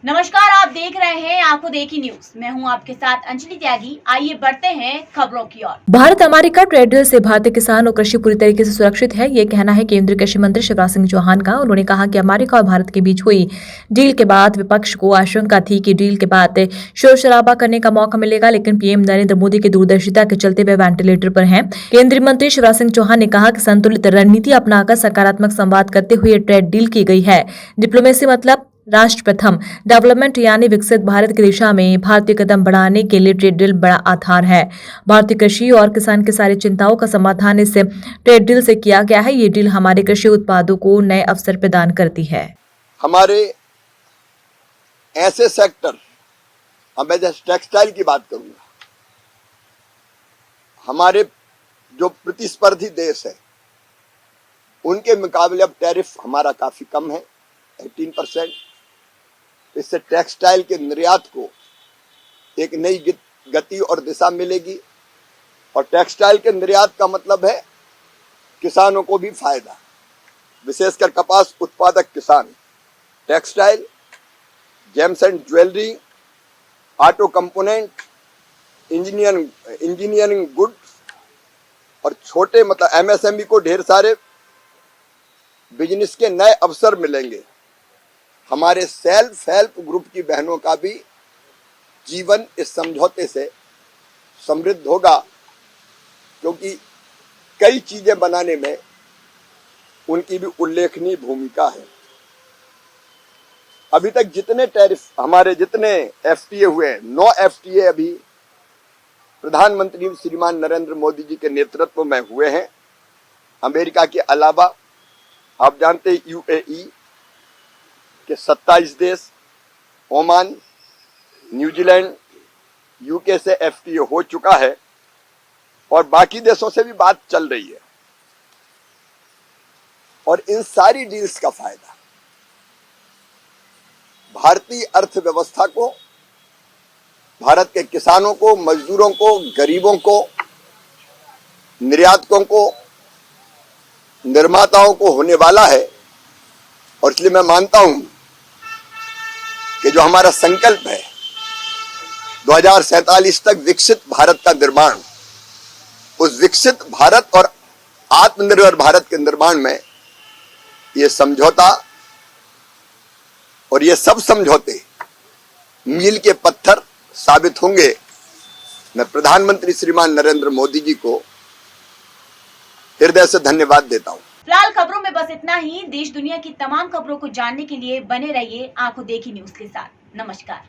नमस्कार, आप देख रहे हैं आंखों देखी न्यूज। मैं हूं आपके साथ अंजलि त्यागी। आइए बढ़ते हैं खबरों की ओर। भारत अमेरिका ट्रेड डील से भारतीय किसान और कृषि पूरी तरीके से सुरक्षित है, ये कहना है केंद्रीय कृषि मंत्री शिवराज सिंह चौहान का। उन्होंने कहा कि अमेरिका और भारत के बीच हुई डील के बाद विपक्ष को आशंका थी कि डील के बाद शोर शराबा करने का मौका मिलेगा, लेकिन पीएम नरेंद्र मोदी की दूरदर्शिता के चलते वे वेंटिलेटर पर हैं। केंद्रीय मंत्री शिवराज सिंह चौहान ने कहा कि संतुलित रणनीति अपनाकर सकारात्मक संवाद करते हुए ट्रेड डील की गई है। डिप्लोमेसी मतलब राष्ट्र प्रथम डेवलपमेंट यानी विकसित भारत की दिशा में भारतीय कदम बढ़ाने के लिए ट्रेड डील बड़ा आधार है। भारतीय कृषि और किसान की सारी चिंताओं का समाधान इस ट्रेड डील से किया गया है। ये डील हमारे कृषि उत्पादों को नए अवसर प्रदान करती है। हमारे ऐसे सेक्टर, अब मैं जैसे टेक्सटाइल की बात करूंगा, हमारे जो प्रतिस्पर्धी देश है उनके मुकाबले अब टैरिफ हमारा काफी कम है, 18%। इससे टेक्सटाइल के निर्यात को एक नई गति और दिशा मिलेगी और टेक्सटाइल के निर्यात का मतलब है किसानों को भी फायदा, विशेषकर कपास उत्पादक किसान। Textile, James and jewellery, auto component, engineering goods और छोटे मतलब एमएसएमई को ढेर सारे बिजनेस के नए अवसर मिलेंगे। हमारे सेल्फ हेल्प ग्रुप की बहनों का भी जीवन इस समझौते से समृद्ध होगा, क्योंकि कई चीजें बनाने में उनकी भी उल्लेखनीय भूमिका है। अभी तक जितने टैरिफ हमारे जितने एफटीए हुए, 9 एफटीए अभी प्रधानमंत्री श्रीमान नरेंद्र मोदी जी के नेतृत्व में हुए हैं। अमेरिका के अलावा आप जानते हैं यूएई के 27 देश, ओमान, न्यूजीलैंड, यूके से एफटीए हो चुका है और बाकी देशों से भी बात चल रही है। और इन सारी डील्स का फायदा भारतीय अर्थव्यवस्था को, भारत के किसानों को, मजदूरों को, गरीबों को, निर्यातकों को, निर्माताओं को होने वाला है। और इसलिए मैं मानता हूं कि जो हमारा संकल्प है 2047 तक विकसित भारत का निर्माण, उस विकसित भारत और आत्मनिर्भर भारत के निर्माण में ये समझौता और ये सब समझौते मील के पत्थर साबित होंगे। मैं प्रधानमंत्री श्रीमान नरेंद्र मोदी जी को हृदय से धन्यवाद देता हूं। फिलहाल खबरों में बस इतना ही। देश दुनिया की तमाम खबरों को जानने के लिए बने रहिए आंखों देखी न्यूज के साथ। नमस्कार।